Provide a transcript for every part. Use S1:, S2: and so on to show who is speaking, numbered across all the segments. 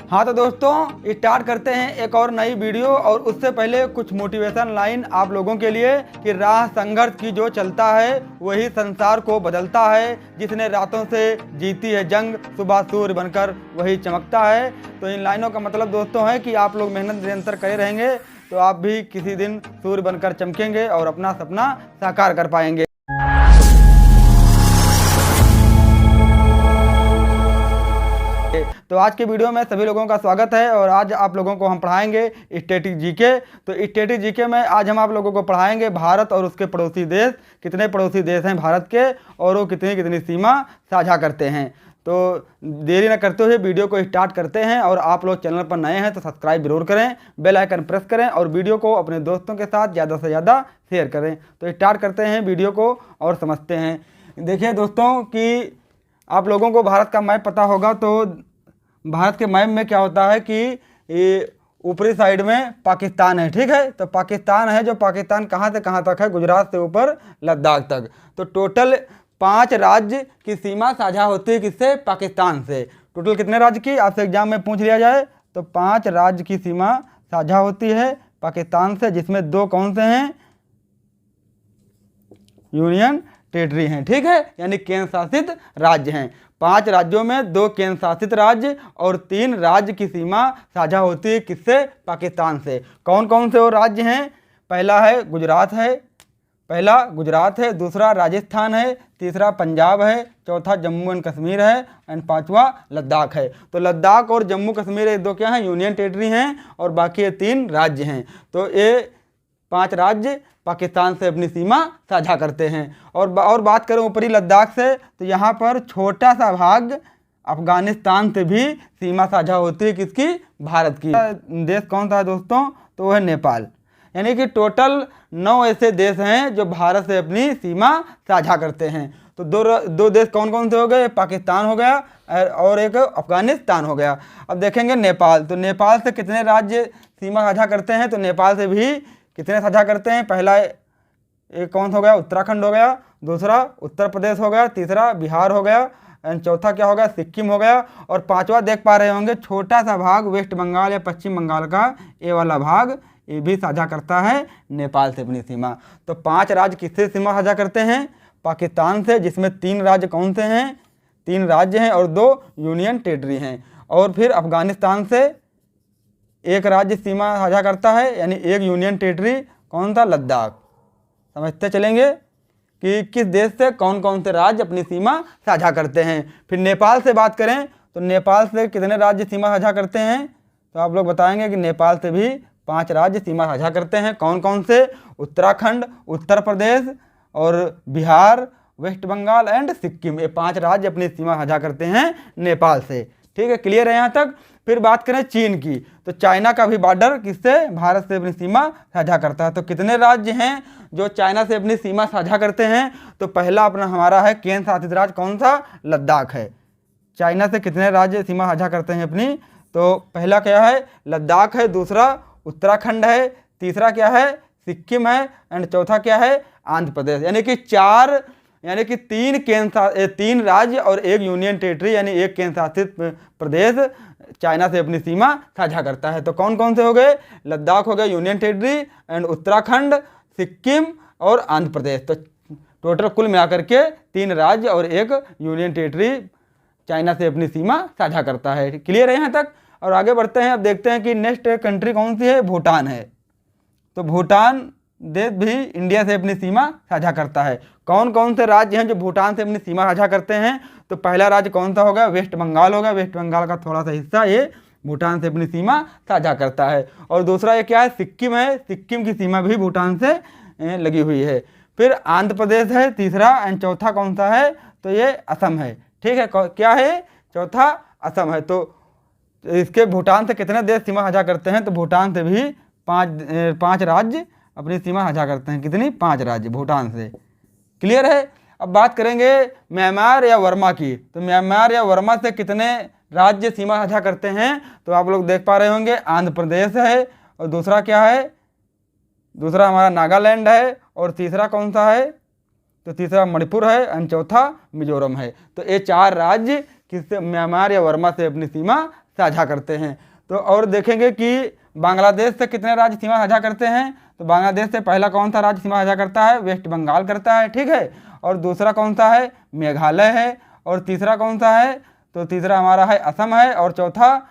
S1: हाँ तो दोस्तों स्टार्ट करते हैं एक और नई वीडियो। और उससे पहले कुछ मोटिवेशन लाइन आप लोगों के लिए कि राह संघर्ष की जो चलता है वही संसार को बदलता है। जिसने रातों से जीती है जंग, सुबह सूर्य बनकर वही चमकता है। तो इन लाइनों का मतलब दोस्तों है कि आप लोग मेहनत निरंतर करे रहेंगे तो आप भी किसी दिन सूर्य बनकर चमकेंगे और अपना सपना साकार कर पाएंगे। तो आज के वीडियो में सभी लोगों का स्वागत है और आज आप लोगों को हम पढ़ाएंगे स्टैटिक जीके। तो स्टैटिक जीके में आज हम आप लोगों को पढ़ाएंगे भारत और उसके पड़ोसी देश, कितने पड़ोसी देश हैं भारत के और वो कितनी कितनी सीमा साझा करते हैं। तो देरी न करते हुए वीडियो को स्टार्ट करते हैं। और आप लोग चैनल पर नए हैं तो सब्सक्राइब जरूर करें, बेल आइकन प्रेस करें और वीडियो को अपने दोस्तों के साथ ज़्यादा से ज़्यादा शेयर करें। तो स्टार्ट करते हैं वीडियो को और समझते हैं। देखिए दोस्तों कि आप लोगों को भारत का मैप पता होगा। तो भारत के मैप में क्या होता है कि ये ऊपरी साइड में पाकिस्तान है, ठीक है। तो पाकिस्तान है, जो पाकिस्तान कहाँ से कहाँ तक है, गुजरात से ऊपर लद्दाख तक। तो टोटल 5 राज्य की सीमा साझा होती है किससे, पाकिस्तान से। टोटल कितने राज्य की आपसे एग्जाम में पूछ लिया जाए तो 5 राज्य की सीमा साझा होती है पाकिस्तान से, जिसमें 2 कौन से हैं, यूनियन टेरिटरी हैं, ठीक है, यानी केंद्र शासित राज्य हैं। 5 राज्यों में 2 केंद्र शासित राज्य और 3 राज्य की सीमा साझा होती है किससे, पाकिस्तान से। कौन कौन से वो राज्य हैं, पहला गुजरात है, दूसरा राजस्थान है, तीसरा पंजाब है, चौथा जम्मू एंड कश्मीर है एंड 5वां लद्दाख है। तो लद्दाख और जम्मू कश्मीर ये 2 क्या हैं, यूनियन टेरिटरी हैं और बाकी ये 3 राज्य हैं। तो ये 5 राज्य पाकिस्तान से अपनी सीमा साझा करते हैं। और बात करें ऊपरी लद्दाख से तो यहाँ पर छोटा सा भाग अफगानिस्तान से भी सीमा साझा होती है किसकी, भारत की। देश कौन सा है दोस्तों, तो वह है नेपाल। यानी कि टोटल 9 ऐसे देश हैं जो भारत से अपनी सीमा साझा करते हैं। तो दो देश कौन कौन से हो गए, पाकिस्तान हो गया और एक अफगानिस्तान हो गया। अब देखेंगे नेपाल। तो नेपाल से कितने राज्य सीमा साझा करते हैं, तो नेपाल से भी कितने साझा करते हैं, पहला एक कौन हो गया, उत्तराखंड हो गया, दूसरा उत्तर प्रदेश हो गया, तीसरा बिहार हो गया एंड चौथा क्या हो गया, सिक्किम हो गया। और 5वां देख पा रहे होंगे छोटा सा भाग वेस्ट बंगाल या पश्चिम बंगाल का ये वाला भाग, ये भी साझा करता है नेपाल से अपनी सीमा। तो 5 राज्य किससे सीमा साझा करते हैं, पाकिस्तान से, जिसमें 3 राज्य कौन से हैं, 3 राज्य हैं और 2 यूनियन टेरिटरी हैं। और फिर अफगानिस्तान से 1 राज्य सीमा साझा करता है, यानी 1 यूनियन टेरिटरी, कौन सा, लद्दाख। समझते चलेंगे कि किस देश से कौन कौन से राज्य अपनी सीमा साझा करते हैं। फिर नेपाल से बात करें तो नेपाल से कितने राज्य सीमा साझा करते हैं, तो आप लोग बताएंगे कि नेपाल से भी 5 राज्य सीमा साझा करते हैं। कौन कौन से, उत्तराखंड, उत्तर प्रदेश और बिहार, वेस्ट बंगाल एंड सिक्किम, ये 5 राज्य अपनी सीमा साझा करते हैं नेपाल से। ठीक है, क्लियर है यहाँ तक। फिर बात करें चीन की, तो चाइना का भी बॉर्डर किससे, भारत से अपनी सीमा साझा करता है। तो कितने राज्य हैं जो चाइना से अपनी सीमा साझा करते हैं, तो पहला अपना हमारा है केंद्र शासित राज्य कौन सा, लद्दाख है। चाइना से कितने राज्य सीमा साझा करते हैं अपनी, तो पहला क्या है, लद्दाख है, दूसरा उत्तराखंड है, तीसरा क्या है, सिक्किम है एंड चौथा क्या है, आंध्र प्रदेश। यानी कि 3 राज्य और 1 यूनियन टेरिटरी, यानी 1 केंद्र शासित प्रदेश चाइना से अपनी सीमा साझा करता है। तो कौन कौन से हो गए, लद्दाख हो गया union territory and Uttarakhand, Sikkim और आंध्र प्रदेश। तो टोटल कुल मिलाकर के 3 राज्य और 1 यूनियन टेरिटरी चाइना से अपनी सीमा साझा करता है। क्लियर है यहाँ तक। और आगे बढ़ते हैं, अब देखते हैं कि नेक्स्ट कंट्री कौन सी है, भूटान है। तो भूटान देश भी इंडिया से अपनी सीमा साझा करता है। कौन कौन से राज्य हैं जो भूटान से अपनी सीमा साझा करते हैं, तो पहला राज्य कौन सा होगा, वेस्ट बंगाल होगा। वेस्ट बंगाल का थोड़ा सा हिस्सा ये भूटान से अपनी सीमा साझा करता है। और दूसरा ये क्या है, सिक्किम है, सिक्किम की सीमा भी भूटान से लगी हुई है। फिर आंध्र प्रदेश है तीसरा एंड चौथा कौन सा है, तो ये असम है। ठीक है, क्या है, चौथा असम है। तो इसके भूटान से कितने देश सीमा साझा करते हैं, तो भूटान से भी 5 राज्य अपनी सीमा साझा करते हैं। कितनी, 5 राज्य भूटान से। क्लियर है। अब बात करेंगे म्यांमार या वर्मा की। तो म्यांमार या वर्मा से कितने राज्य सीमा साझा करते हैं, तो आप लोग देख पा रहे होंगे आंध्र प्रदेश है और दूसरा क्या है, दूसरा हमारा नागालैंड है और तीसरा कौन सा है, तो तीसरा मणिपुर है और चौथा मिजोरम है। तो ये 4 राज्य किससे, म्यांमार या वर्मा से अपनी सीमा साझा करते हैं। तो और देखेंगे कि बांग्लादेश से कितने राज्य सीमा साझा करते हैं। तो बांग्लादेश से पहला कौन सा राज्य सीमा साझा करता है, वेस्ट बंगाल करता है, ठीक है। और दूसरा कौन सा है, मेघालय है। और तीसरा कौन सा है, तो तीसरा हमारा है असम है। और चौथा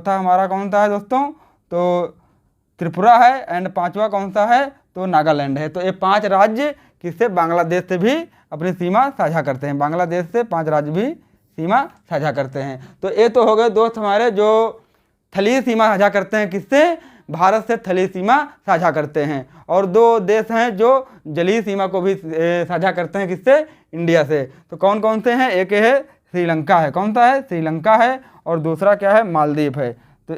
S1: हमारा कौन सा है दोस्तों, तो त्रिपुरा है। एंड पांचवा कौन सा है, तो नागालैंड है। तो ये 5 राज्य किससे, बांग्लादेश से भी अपनी सीमा साझा करते हैं। बांग्लादेश से 5 राज्य भी सीमा साझा करते हैं। तो ये तो हो गए दोस्त हमारे जो थलीय सीमा साझा करते हैं, किससे, भारत से थलीय सीमा साझा करते हैं। और 2 देश हैं जो जलीय सीमा को भी साझा करते हैं, किससे, इंडिया से। तो कौन कौन से हैं, एक है श्रीलंका है, कौन सा है, श्रीलंका है। और दूसरा क्या है, मालदीव है। तो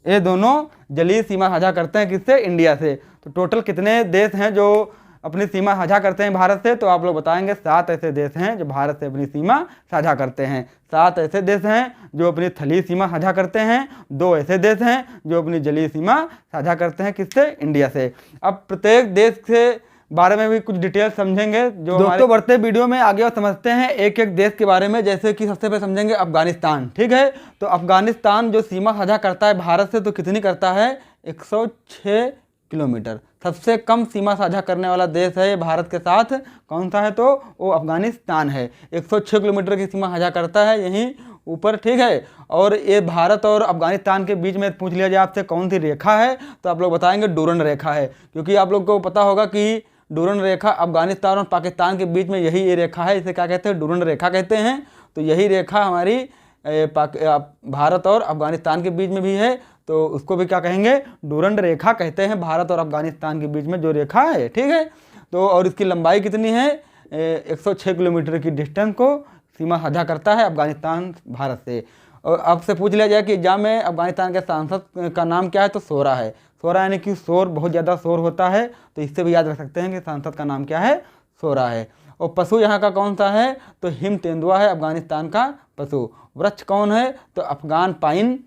S1: ये दोनों जलीय सीमा साझा करते हैं, किससे, इंडिया से। तो टोटल कितने देश हैं जो अपनी सीमा साझा करते हैं भारत से, तो आप लोग बताएंगे 7 ऐसे देश हैं जो भारत से अपनी सीमा साझा करते हैं। 7 ऐसे देश हैं जो अपनी थलीय सीमा साझा करते हैं। 2 ऐसे देश हैं जो अपनी जलीय सीमा साझा करते हैं, किससे, इंडिया से। अब प्रत्येक देश के बारे में भी कुछ डिटेल समझेंगे जो दोस्तों बढ़ते वीडियो में आगे और समझते हैं एक एक देश के बारे में। जैसे कि सबसे पहले समझेंगे अफगानिस्तान, ठीक है। तो अफगानिस्तान जो सीमा साझा करता है भारत से, तो कितनी करता है, 106 किलोमीटर। सबसे कम सीमा साझा करने वाला देश है भारत के साथ, कौन सा है, तो वो अफगानिस्तान है। 106 किलोमीटर की सीमा साझा करता है यहीं ऊपर, ठीक है। और ये भारत और अफगानिस्तान के बीच में पूछ लिया जाए आपसे कौन सी रेखा है, तो आप लोग बताएंगे डूरन रेखा है। क्योंकि आप लोग को पता होगा कि डूरन रेखा अफगानिस्तान और पाकिस्तान के बीच में यही ये रेखा है, इसे क्या कहते हैं, डूरन रेखा कहते हैं। तो यही रेखा हमारी भारत और अफगानिस्तान के बीच में भी है, तो उसको भी क्या कहेंगे, डूरन रेखा कहते हैं। भारत और अफगानिस्तान के बीच में जो रेखा है, ठीक है। तो और इसकी लंबाई कितनी है, 106 किलोमीटर की डिस्टेंस को सीमा साझा करता है अफगानिस्तान भारत से। और आपसे पूछ लिया जाए कि एग्जाम में अफगानिस्तान के सांसद का नाम क्या है, तो सोरा है। सोरा यानी कि शोर, बहुत ज़्यादा शोर होता है, तो इससे भी याद रख सकते हैं कि सांसद का नाम क्या है, सोरा है। और पशु यहाँ का कौन सा है, तो हिम तेंदुआ है अफगानिस्तान का पशु। वृक्ष कौन है, तो अफगान पाइन,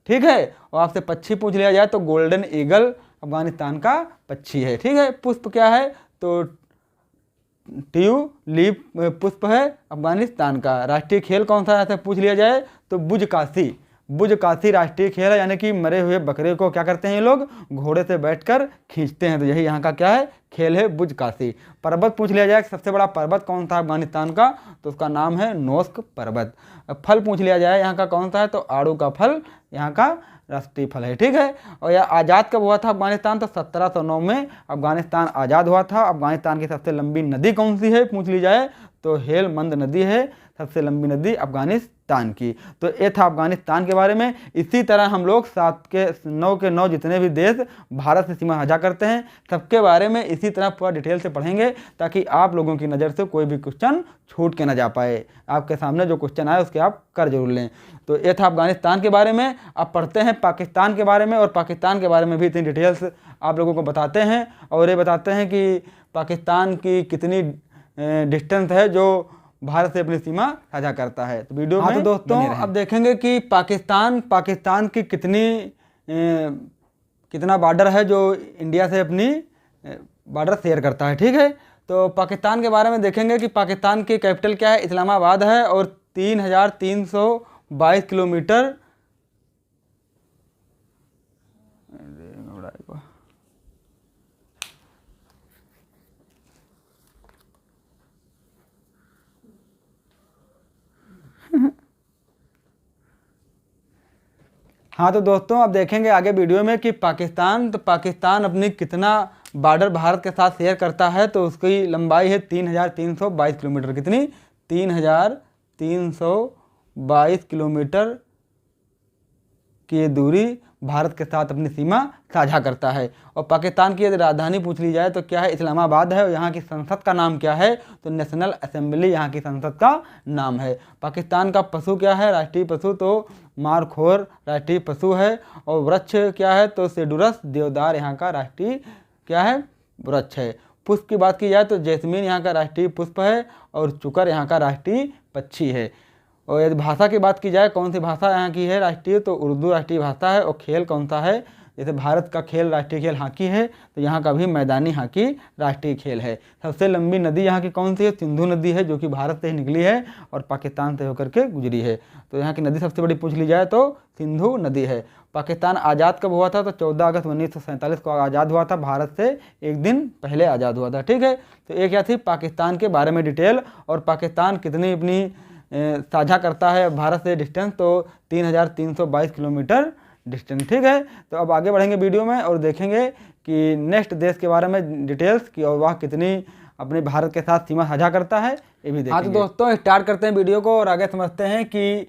S1: ठीक है। और आपसे पक्षी पूछ लिया जाए तो गोल्डन ईगल अफगानिस्तान का पक्षी है, ठीक है। पुष्प क्या है, तो ट्यूलिप पुष्प है अफगानिस्तान का। राष्ट्रीय खेल कौन सा है, ऐसे पूछ लिया जाए तो बुजकाशी। बुजकाशी राष्ट्रीय खेल है, यानी कि मरे हुए बकरे को क्या करते हैं ये लोग, घोड़े से बैठकर खींचते हैं। तो यही यहाँ का क्या है, खेल है बुजकाशी। पर्वत पूछ लिया जाए सबसे बड़ा पर्वत कौन सा अफगानिस्तान का, तो उसका नाम है नोस्क पर्वत। फल पूछ लिया जाए यहाँ का कौन सा है, तो आड़ू का फल यहाँ का राष्ट्रीय फल है, ठीक है। और यह आज़ाद कब हुआ था अफगानिस्तान, तो 1709 में अफगानिस्तान आज़ाद हुआ था। अफगानिस्तान की सबसे लंबी नदी कौन सी है पूछ ली जाए, तो हेलमंद नदी है सबसे लंबी नदी अफगानिस्तान की। तो ये था अफगानिस्तान के बारे में। इसी तरह हम लोग 7 के 9 के 9 जितने भी देश भारत से सीमा साझा करते हैं, सबके बारे में इसी तरह पूरा डिटेल से पढ़ेंगे, ताकि आप लोगों की नज़र से कोई भी क्वेश्चन छूट के ना जा पाए। आपके सामने जो क्वेश्चन आए उसके आप कर जरूर लें। तो ये था अफगानिस्तान के बारे में। अब पढ़ते हैं पाकिस्तान के बारे में, और पाकिस्तान के बारे में भी इतनी डिटेल्स आप लोगों को बताते हैं। और ये बताते हैं कि पाकिस्तान की कितनी डिस्टेंस है जो भारत से अपनी सीमा साझा करता है। तो वीडियो में तो दोस्तों अब देखेंगे कि पाकिस्तान की कितना बॉर्डर है जो इंडिया से अपनी बॉर्डर शेयर करता है, ठीक है। तो पाकिस्तान के बारे में देखेंगे कि पाकिस्तान की कैपिटल क्या है, इस्लामाबाद है। और 3322 किलोमीटर हाँ, तो दोस्तों अब देखेंगे आगे वीडियो में कि पाकिस्तान अपनी कितना बॉर्डर भारत के साथ शेयर करता है। तो उसकी लंबाई है 3322 किलोमीटर। कितनी, 3322 किलोमीटर की दूरी भारत के साथ अपनी सीमा साझा करता है। और पाकिस्तान की यदि राजधानी पूछ ली जाए तो क्या है, इस्लामाबाद है। और यहाँ की संसद का नाम क्या है, तो नेशनल असेंबली यहाँ की संसद का नाम है। पाकिस्तान का पशु क्या है, राष्ट्रीय पशु तो मारखोर राष्ट्रीय पशु है। और वृक्ष क्या है, तो सेडुरस देवदार यहाँ का राष्ट्रीय क्या है, वृक्ष है। पुष्प की बात की जाए तो जैस्मीन यहाँ का राष्ट्रीय पुष्प है। और चुकर यहाँ का राष्ट्रीय पक्षी है। और यदि भाषा की बात की जाए कौन सी भाषा यहाँ की है राष्ट्रीय, तो उर्दू राष्ट्रीय भाषा है। और खेल कौन सा है, जैसे भारत का खेल राष्ट्रीय खेल हॉकी है, तो यहाँ का भी मैदानी हॉकी राष्ट्रीय खेल है। सबसे लंबी नदी यहाँ की कौन सी है? सिंधु नदी है, जो कि भारत से ही निकली है और पाकिस्तान से होकर के गुजरी है। तो यहाँ की नदी सबसे बड़ी पूछ ली जाए तो सिंधु नदी है। पाकिस्तान आज़ाद कब हुआ था? तो 14 अगस्त 1947 को आज़ाद हुआ था, भारत से एक दिन पहले आज़ाद हुआ था। ठीक है, तो एक क्या थी पाकिस्तान के बारे में डिटेल, और पाकिस्तान कितनी अपनी साझा करता है भारत से डिस्टेंस, तो 3322 किलोमीटर डिस्टेंस। ठीक है, तो अब आगे बढ़ेंगे वीडियो में और देखेंगे कि नेक्स्ट देश के बारे में डिटेल्स की, और वह कितनी अपने भारत के साथ सीमा साझा करता है, ये भी देखेंगे। हाँ तो दोस्तों स्टार्ट करते हैं वीडियो को और आगे समझते हैं कि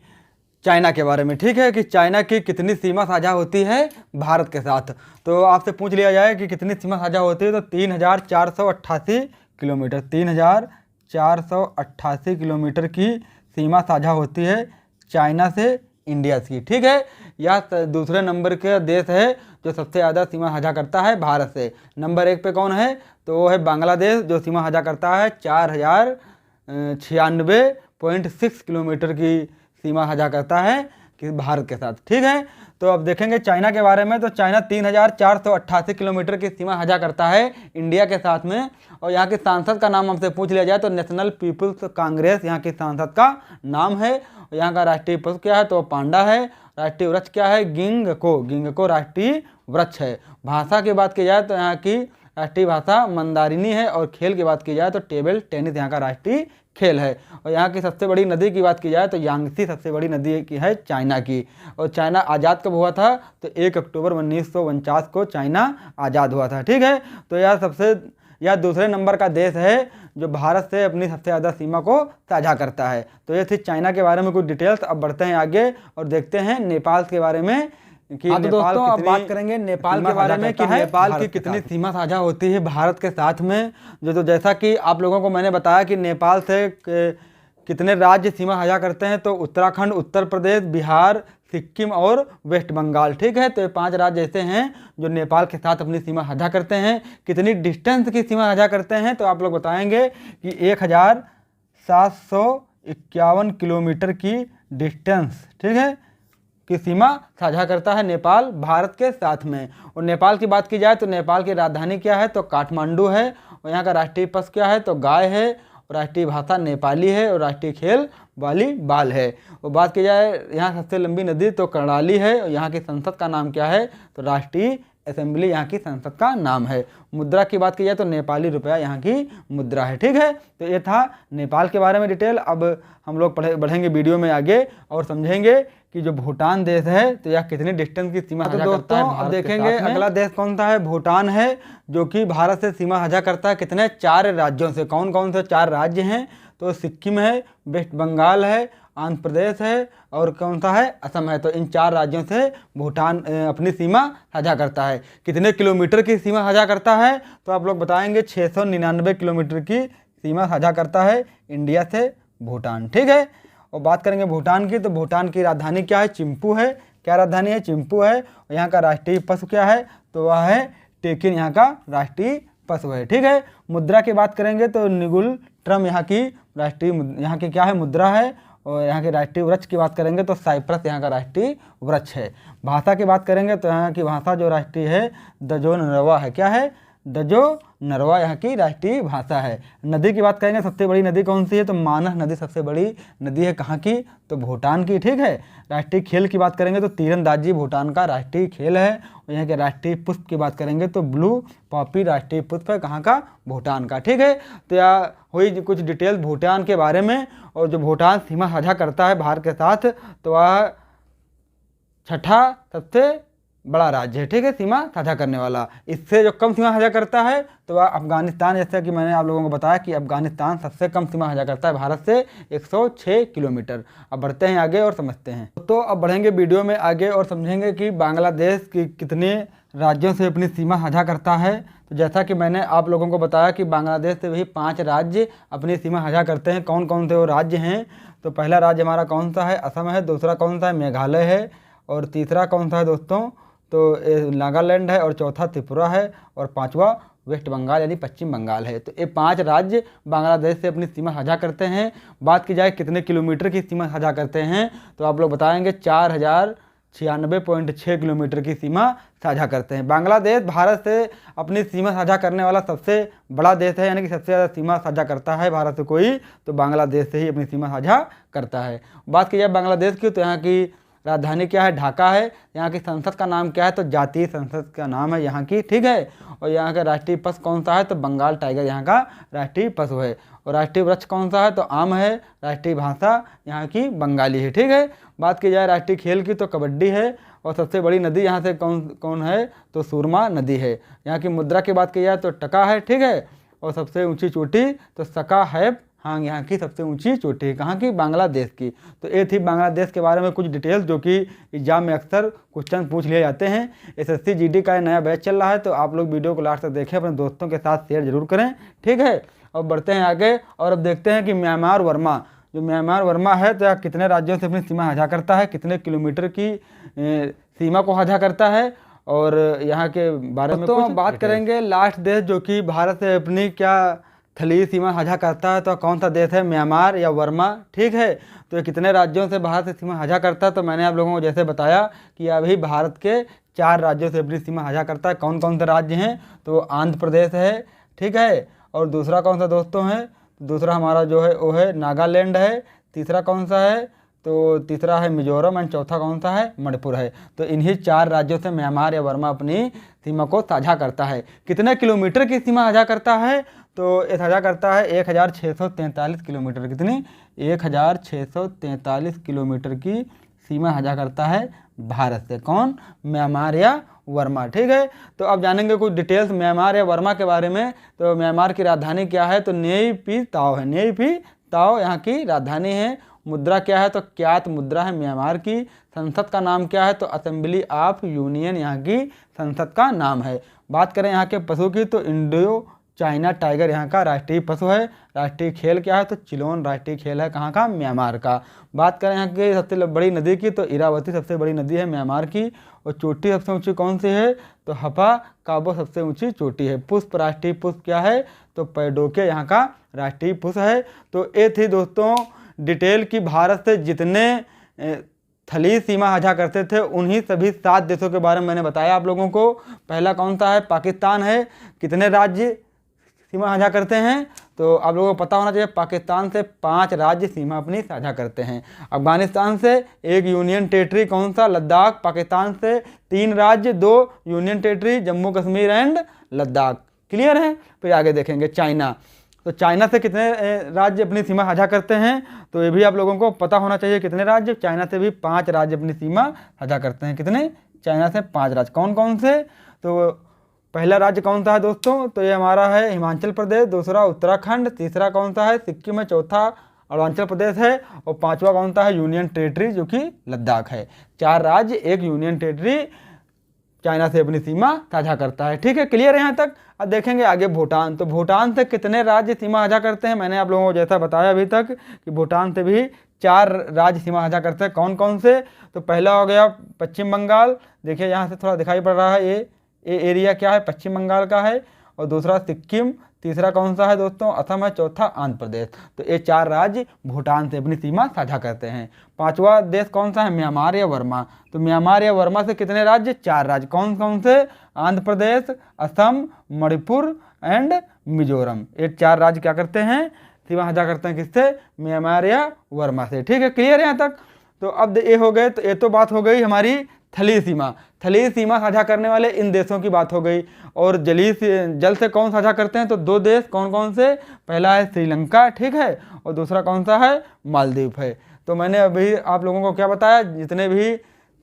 S1: चाइना के बारे में। ठीक है, कि चाइना की कितनी सीमा साझा होती है भारत के साथ। तो आपसे पूछ लिया जाए कि कितनी सीमा साझा होती है, तो 3488 किलोमीटर, 3488 किलोमीटर की सीमा साझा होती है चाइना से इंडिया की। ठीक है, यह दूसरे नंबर के देश है जो सबसे ज़्यादा सीमा साझा करता है भारत से। नंबर 1 पे कौन है? तो वो है बांग्लादेश, जो सीमा साझा करता है 4096.6 किलोमीटर की सीमा साझा करता है कि भारत के साथ। ठीक है, तो अब देखेंगे चाइना के बारे में। तो चाइना 3488 किलोमीटर की सीमा साझा करता है इंडिया के साथ में। और यहाँ के सांसद का नाम हमसे पूछ लिया जाए तो नेशनल पीपुल्स कांग्रेस यहाँ के सांसद का नाम है। और यहाँ का राष्ट्रीय पशु क्या है? तो पांडा है। राष्ट्रीय वृक्ष क्या है? गिंगको राष्ट्रीय वृक्ष है। भाषा की बात की जाए तो यहाँ की राष्ट्रीय भाषा मंदारिनी है। और खेल की बात की जाए तो टेबल टेनिस यहाँ का राष्ट्रीय खेल है। और यहाँ की सबसे बड़ी नदी की बात की जाए तो यांगसी सबसे बड़ी नदी की है चाइना की। और चाइना आज़ाद कब हुआ था? तो 1 अक्टूबर 1949 को चाइना आज़ाद हुआ था। ठीक है, तो यह दूसरे नंबर का देश है जो भारत से अपनी सबसे ज़्यादा सीमा को साझा करता है। तो ये थी चाइना के बारे में कुछ डिटेल्स। अब बढ़ते हैं आगे और देखते हैं नेपाल के बारे में कि तो दोस्तों अब बात करेंगे नेपाल के बारे में कि नेपाल की कितनी सीमा साझा होती है भारत के साथ में। तो जैसा कि आप लोगों को मैंने बताया कि नेपाल से कितने राज्य सीमा साझा करते हैं, तो उत्तराखंड, उत्तर प्रदेश, बिहार, सिक्किम और वेस्ट बंगाल। ठीक है, तो ये 5 राज्य ऐसे हैं जो नेपाल के साथ अपनी सीमा साझा करते हैं। कितनी डिस्टेंस की सीमा साझा करते हैं तो आप लोग बताएंगे कि 1751 किलोमीटर की डिस्टेंस, ठीक है, की सीमा साझा करता है नेपाल भारत के साथ में। और नेपाल की बात की जाए तो नेपाल की राजधानी क्या है? तो काठमांडू है। और यहाँ का राष्ट्रीय पशु क्या है? तो गाय है। और राष्ट्रीय भाषा नेपाली है। और राष्ट्रीय खेल वॉलीबॉल है। और बात की जाए यहाँ सबसे लंबी नदी तो कर्णाली है। और यहाँ की संसद का नाम क्या है? तो राष्ट्रीय असेंबली यहाँ की संसद का नाम है। मुद्रा की बात की जाए तो नेपाली रुपया यहाँ की मुद्रा है। ठीक है, तो ये था नेपाल के बारे में डिटेल। अब हम लोग बढ़ेंगे वीडियो में आगे और समझेंगे कि जो भूटान देश है तो यह कितनी डिस्टेंस की सीमा साझा करता है। अब देखेंगे अगला देश कौन सा है? भूटान है, जो कि भारत से सीमा साझा करता है कितने? 4 राज्यों से। कौन कौन से 4 राज्य हैं? तो सिक्किम है, वेस्ट बंगाल है, आंध्र प्रदेश है और कौन सा है? असम है। तो इन 4 राज्यों से भूटान अपनी सीमा साझा करता है। कितने किलोमीटर की सीमा साझा करता है? तो आप लोग बताएंगे 699 किलोमीटर की सीमा साझा करता है इंडिया से भूटान। ठीक है, और बात करेंगे भूटान की। तो भूटान की राजधानी क्या है? चिम्पू है। क्या राजधानी है? चिम्पू है। और यहाँ का राष्ट्रीय पशु क्या है? तो वह है टेकिन, यहाँ का राष्ट्रीय पशु है। ठीक है, मुद्रा की बात करेंगे तो निगुल ट्रम यहाँ की राष्ट्रीय, यहाँ की क्या है? मुद्रा है। और यहाँ के राष्ट्रीय वृक्ष की बात करेंगे तो साइप्रस यहाँ का राष्ट्रीय वृक्ष है। भाषा की बात करेंगे तो यहाँ की भाषा जो राष्ट्रीय है दजो नरवा है। क्या है? दजो नरवा यहाँ की राष्ट्रीय भाषा है। नदी की बात करेंगे सबसे बड़ी नदी कौन सी है? तो मानस नदी सबसे बड़ी नदी है। कहाँ की? तो भूटान की। ठीक है, राष्ट्रीय खेल की बात करेंगे तो तीरंदाजी भूटान का राष्ट्रीय खेल है। और यहाँ के राष्ट्रीय पुष्प की बात करेंगे तो ब्लू पॉपी राष्ट्रीय पुष्प है। कहाँ का? भूटान का। ठीक है, तो यह हुई कुछ डिटेल भूटान के बारे में। और जो भूटान सीमा साझा करता है भारत के साथ, तो वह 6ठा सबसे बड़ा राज्य है। ठीक है, सीमा साझा करने वाला। इससे जो कम सीमा साझा करता है तो वह अफगानिस्तान, जैसा कि मैंने आप लोगों को बताया कि अफगानिस्तान सबसे कम सीमा साझा करता है भारत से 106 किलोमीटर। अब बढ़ते हैं आगे और समझते हैं। तो अब बढ़ेंगे वीडियो में आगे और समझेंगे कि बांग्लादेश की कितने राज्यों से अपनी सीमा साझा करता है। तो जैसा कि मैंने आप लोगों को बताया कि बांग्लादेश से वही 5 राज्य अपनी सीमा साझा करते हैं। कौन कौन से वो राज्य हैं? तो पहला राज्य हमारा कौन सा है? असम है। दूसरा कौन सा है? मेघालय है। और तीसरा कौन सा है दोस्तों? तो नागालैंड है। और चौथा त्रिपुरा है। और 5वां वेस्ट बंगाल यानी पश्चिम बंगाल है। तो ये 5 राज्य बांग्लादेश से अपनी सीमा साझा करते हैं। बात की जाए कितने किलोमीटर की सीमा साझा करते हैं तो आप लोग बताएंगे 96.6 किलोमीटर की सीमा साझा करते हैं। बांग्लादेश भारत से अपनी सीमा साझा करने वाला सबसे बड़ा देश है, यानी कि सबसे ज़्यादा सीमा साझा करता है भारत से कोई तो बांग्लादेश से ही अपनी सीमा साझा करता है। बात की जाए बांग्लादेश की तो यहाँ की राजधानी क्या है, ढाका है। यहाँ की संसद का नाम क्या है तो जातीय संसद का नाम है यहाँ की, ठीक है। और यहाँ का राष्ट्रीय पशु कौन सा है तो बंगाल टाइगर यहाँ का राष्ट्रीय पशु है। और राष्ट्रीय वृक्ष कौन सा है तो आम है। राष्ट्रीय भाषा यहाँ की बंगाली है, ठीक है। बात की जाए राष्ट्रीय खेल की तो कबड्डी है। और सबसे बड़ी नदी यहाँ से कौन है तो सुरमा नदी है। यहाँ की मुद्रा की बात की जाए तो टका है, ठीक है। और सबसे ऊंची चोटी तो सका है, हाँ यहाँ की सबसे ऊंची चोटी है, कहाँ की, बांग्लादेश की। तो ये थी बांग्लादेश के बारे में कुछ डिटेल्स जो कि एग्जाम में अक्सर क्वेश्चन पूछ लिए जाते हैं। एसएससी जीडी का नया बैच चल रहा है, तो आप लोग वीडियो को लास्ट तक देखें, अपने दोस्तों के साथ शेयर जरूर करें, ठीक है। और बढ़ते हैं आगे और अब देखते हैं कि म्यांमार वर्मा, जो म्यांमार वर्मा है तो यहाँ कितने राज्यों से अपनी सीमा साझा करता है, कितने किलोमीटर की सीमा को साझा करता है, और यहाँ के बारे में तो बात करेंगे। लास्ट देश जो कि भारत से अपनी क्या थली सीमा साझा करता है तो कौन सा देश है, म्यांमार या वर्मा, ठीक है। तो ये कितने राज्यों से भारत से सीमा साझा करता है तो मैंने आप लोगों को जैसे बताया कि अभी भारत के 4 राज्यों से अपनी सीमा साझा करता है। कौन कौन से राज्य हैं तो आंध्र प्रदेश है, ठीक है। और दूसरा कौन सा दोस्तों है, दूसरा हमारा जो है वो है नागालैंड है। तीसरा कौन सा है तो तीसरा है मिजोरम एंड चौथा कौन सा है, मणिपुर है। तो इन्हीं 4 राज्यों से म्यांमार या वर्मा अपनी सीमा को साझा करता है। कितने किलोमीटर की सीमा साझा करता है तो ये साझा करता है 1643 किलोमीटर। कितनी, 1643 किलोमीटर की सीमा साझा करता है भारत से। कौन, म्यांमार या वर्मा, ठीक है। तो अब जानेंगे कुछ डिटेल्स म्यांमार या वर्मा के बारे में। तो म्यांमार की राजधानी क्या है तो नेई पी ताओ है, नेई पी ताओ यहाँ की राजधानी है। मुद्रा क्या है तो क्यात मुद्रा है म्यांमार की। संसद का नाम क्या है तो असेंबली ऑफ यूनियन यहाँ की संसद का नाम है। बात करें यहाँ के पशु की तो इंडो चाइना टाइगर यहाँ का राष्ट्रीय पशु है। राष्ट्रीय खेल क्या है तो चिलोन राष्ट्रीय खेल है, कहाँ का, म्यांमार का। बात करें यहाँ की सबसे बड़ी नदी की तो इरावती सबसे बड़ी नदी है म्यांमार की। और चोटी सबसे ऊंची कौन सी है तो हफा काबो सबसे ऊंची चोटी है। पुष्प राष्ट्रीय पुष्प क्या है तो पैडोके यहाँ का राष्ट्रीय पुष्प है। तो ये थी दोस्तों डिटेल की भारत से जितने थली सीमा साझा करते थे उन्हीं सभी 7 देशों के बारे में मैंने बताया आप लोगों को। पहला कौन सा है, पाकिस्तान है। कितने राज्य सीमा साझा करते हैं तो आप लोगों को पता होना चाहिए, पाकिस्तान से 5 राज्य सीमा अपनी साझा करते हैं। अफगानिस्तान से 1 यूनियन टेरिटरी कौन सा, लद्दाख। पाकिस्तान से 3 राज्य 2 union territory, Jammu Kashmir and Ladakh. Clear है। फिर आगे देखेंगे चाइना। तो चाइना से कितने राज्य अपनी सीमा साझा करते हैं तो ये भी आप लोगों को पता होना चाहिए कितने राज्य। चाइना से भी 5 राज्य अपनी सीमा साझा करते हैं। कितने, चाइना से 5 राज्य। कौन कौन से तो पहला राज्य कौन सा है दोस्तों तो ये हमारा है हिमाचल प्रदेश। दूसरा उत्तराखंड। तीसरा कौन सा है सिक्किम है। चौथा अरुणाचल प्रदेश है। और 5वां कौन सा है यूनियन टेरिटरी जो कि लद्दाख है। 4 राज्य 1 यूनियन टेरिटरी चाइना से अपनी सीमा साझा करता है, ठीक है। क्लियर है यहाँ तक। अब देखेंगे आगे भूटान। तो भूटान से कितने राज्य सीमा साझा करते हैं, मैंने आप लोगों को जैसा बताया अभी तक कि भूटान से भी 4 राज्य सीमा साझा करते हैं। कौन कौन से तो पहला हो गया पश्चिम बंगाल। देखिए यहाँ से थोड़ा दिखाई पड़ रहा है, ये एरिया क्या है, पश्चिम बंगाल का है। और दूसरा सिक्किम। तीसरा कौन सा है दोस्तों, असम है। चौथा आंध्र प्रदेश। तो ये 4 राज्य भूटान से अपनी सीमा साझा करते हैं। 5वां देश कौन सा है, म्यांमार या वर्मा। तो म्यांमार या वर्मा से कितने राज्य, 4 राज्य। कौन कौन से, आंध्र प्रदेश, असम, मणिपुर एंड मिजोरम। ये 4 राज्य क्या करते हैं, सीमा साझा करते हैं किससे, म्यांमार या वर्मा से, ठीक है। क्लियर है यहाँ तक। तो अब ये हो गए, तो ये तो बात हो गई हमारी थली सीमा। थली सीमा साझा करने वाले इन देशों की बात हो गई। और जल से कौन साझा करते हैं तो 2 देश। कौन कौन से, पहला है श्रीलंका, ठीक है। और दूसरा कौन सा है, मालदीव है। तो मैंने अभी आप लोगों को क्या बताया, जितने भी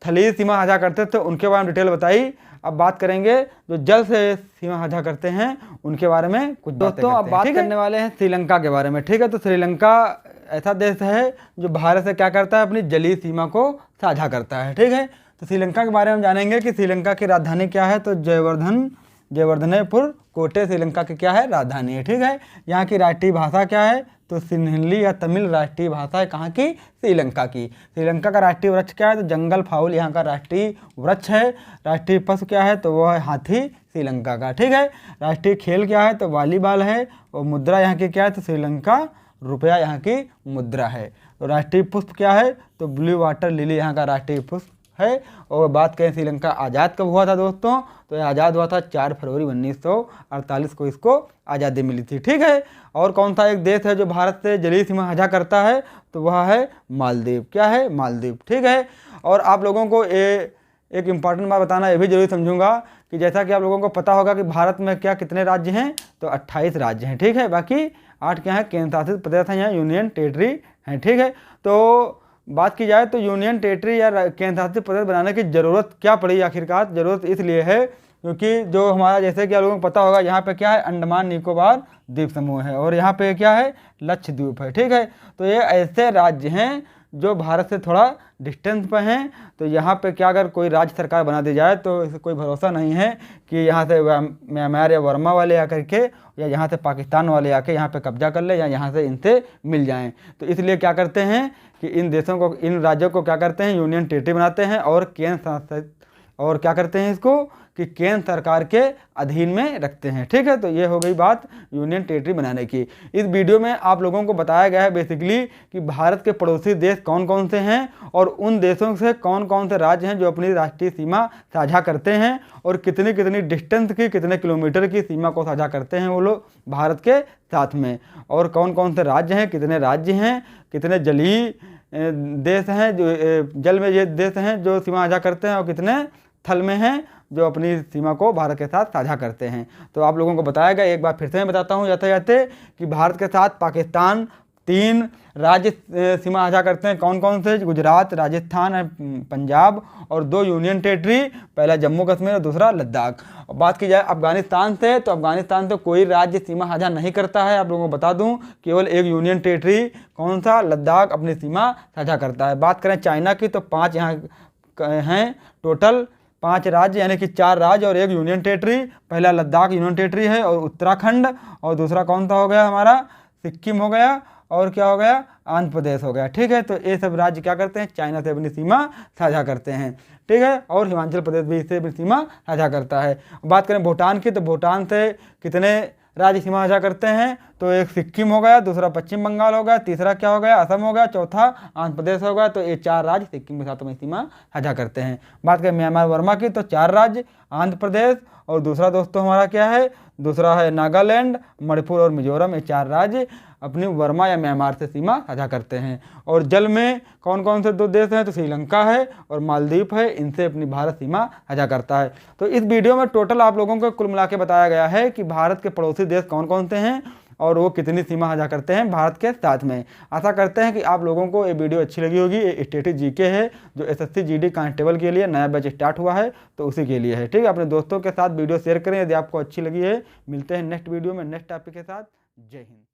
S1: थली सीमा साझा करते थे उनके बारे में डिटेल बताई। अब बात करेंगे जो जल से सीमा साझा करते हैं उनके बारे में कुछ दोस्तों। अब बात करने वाले हैं श्रीलंका के बारे में, ठीक है। तो श्रीलंका ऐसा देश है जो भारत से क्या करता है, अपनी जलीय सीमा को साझा करता है, ठीक है। तो श्रीलंका के बारे में जानेंगे कि श्रीलंका की राजधानी क्या है तो जयवर्धनेपुर कोटे श्रीलंका की क्या है, राजधानी है, ठीक है। यहाँ की राष्ट्रीय भाषा क्या है तो सिन्हली या तमिल राष्ट्रीय भाषा है, कहाँ की, श्रीलंका की। श्रीलंका का राष्ट्रीय वृक्ष क्या है तो जंगल फाउल यहाँ का राष्ट्रीय वृक्ष है। राष्ट्रीय पशु क्या है तो वह है हाथी श्रीलंका का, ठीक है। राष्ट्रीय खेल क्या है तो वॉलीबॉल है। और मुद्रा यहाँ की क्या है तो श्रीलंका रुपया यहाँ की मुद्रा है। तो राष्ट्रीय पुष्प क्या है तो ब्लू वाटर लिली यहाँ का राष्ट्रीय पुष्प है। और बात करें श्रीलंका आज़ाद कब हुआ था दोस्तों, तो ये आज़ाद हुआ था 4 फरवरी 1948 को इसको आज़ादी मिली थी। ठीक है। और कौन सा एक देश है जो भारत से जलीय सीमा साझा करता है, तो वह है मालदीव। क्या है, मालदीव। ठीक है। और आप लोगों को एक इम्पॉर्टेंट बात बताना ये भी जरूरी समझूंगा कि जैसा कि आप लोगों को पता होगा कि भारत में क्या कितने राज्य हैं, तो 28 राज्य हैं। ठीक है। बाकी 8 क्या है, केंद्र शासित प्रदेश हैं या यूनियन टेरिटरी हैं। ठीक है। तो बात की जाए तो यूनियन टेरिटरी या केंद्र शासित प्रदेश बनाने की ज़रूरत क्या पड़ी आखिरकार, ज़रूरत इसलिए है क्योंकि जो हमारा, जैसे कि आप लोगों को पता होगा, यहाँ पे क्या है, अंडमान निकोबार द्वीप समूह है और यहाँ पे क्या है, लक्षद्वीप है। ठीक है। तो ये ऐसे राज्य हैं जो भारत से थोड़ा डिस्टेंस पे हैं। तो यहाँ पे क्या अगर कोई राज्य सरकार बना दी जाए तो इसे कोई भरोसा नहीं है कि यहाँ से म्यांमार या वर्मा वाले आकर के या यहाँ से पाकिस्तान वाले आके यहाँ पे कब्जा कर ले या यहाँ से इनसे मिल जाएं। तो इसलिए क्या करते हैं कि इन देशों को, इन राज्यों को क्या करते हैं, यूनियन टेरिटरी बनाते हैं और केंद्र शासित, और क्या करते हैं इसको कि केंद्र सरकार के अधीन में रखते हैं। ठीक है। तो ये हो गई बात यूनियन टेरिटरी बनाने की। इस वीडियो में आप लोगों को बताया गया है बेसिकली कि भारत के पड़ोसी देश कौन कौन से हैं और उन देशों से कौन कौन से राज्य हैं जो अपनी राष्ट्रीय सीमा साझा करते हैं और कितनी कितनी डिस्टेंस की, कितने किलोमीटर की सीमा को साझा करते हैं वो लोग भारत के साथ में, और कौन कौन से राज्य हैं, कितने राज्य हैं, कितने जलीय देश हैं जो जल में ये देश हैं जो सीमा साझा करते हैं और कितने थल में हैं जो अपनी सीमा को भारत के साथ साझा करते हैं। तो आप लोगों को बताया गया, एक बार फिर से मैं बताता हूँ जाते जाते कि भारत के साथ पाकिस्तान 3 राज्य सीमा साझा करते हैं। कौन कौन से, गुजरात, राजस्थान, पंजाब, और 2 यूनियन टेरिटरी, पहला जम्मू कश्मीर और दूसरा लद्दाख। और बात की जाए अफगानिस्तान से, तो अफगानिस्तान से कोई राज्य सीमा साझा नहीं करता है। आप लोगों को बता दूं केवल एक यूनियन टेरिटरी, कौन सा, लद्दाख, अपनी सीमा साझा करता है। बात करें चाइना की तो 5 यहाँ हैं टोटल, 5 राज्य यानी कि 4 राज्य और 1 यूनियन टेरिटरी। पहला लद्दाख यूनियन टेरिटरी है और उत्तराखंड, और दूसरा कौन सा हो गया हमारा, सिक्किम हो गया, और क्या हो गया, आंध्र प्रदेश हो गया। ठीक है। तो ये सब राज्य क्या करते हैं, चाइना से अपनी सीमा साझा करते हैं। ठीक है। और हिमाचल प्रदेश भी इससे अपनी सीमा साझा करता है। बात करें भूटान की तो भूटान से कितने राज्य सीमा साझा करते हैं, तो एक सिक्किम हो गया, दूसरा पश्चिम बंगाल हो गया, तीसरा क्या हो गया, असम हो गया, चौथा आंध्र प्रदेश हो गया। तो ये 4 राज्य सिक्किम के साथ में सीमा साझा करते हैं। बात करें म्यांमार वर्मा की तो 4 राज्य, आंध्र प्रदेश, और दूसरा दोस्तों हमारा क्या है, दूसरा है नागालैंड, मणिपुर और मिजोरम। ये 4 राज्य अपनी वर्मा या म्यांमार से सीमा साझा करते हैं। और जल में कौन कौन से 2 देश हैं, तो श्रीलंका है और मालदीव है, इनसे अपनी भारत सीमा साझा करता है। तो इस वीडियो में टोटल आप लोगों को कुल मिला के बताया गया है कि भारत के पड़ोसी देश कौन कौन से हैं और वो कितनी सीमा साझा करते हैं भारत के साथ में। आशा करते हैं कि आप लोगों को ये वीडियो अच्छी लगी होगी। ये स्टेटिक जीके है जो SSC GD कांस्टेबल के लिए नया बैच स्टार्ट हुआ है, तो उसी के लिए है। ठीक है। अपने दोस्तों के साथ वीडियो शेयर करें यदि आपको अच्छी लगी है। मिलते हैं नेक्स्ट वीडियो में नेक्स्ट टॉपिक के साथ। जय हिंद।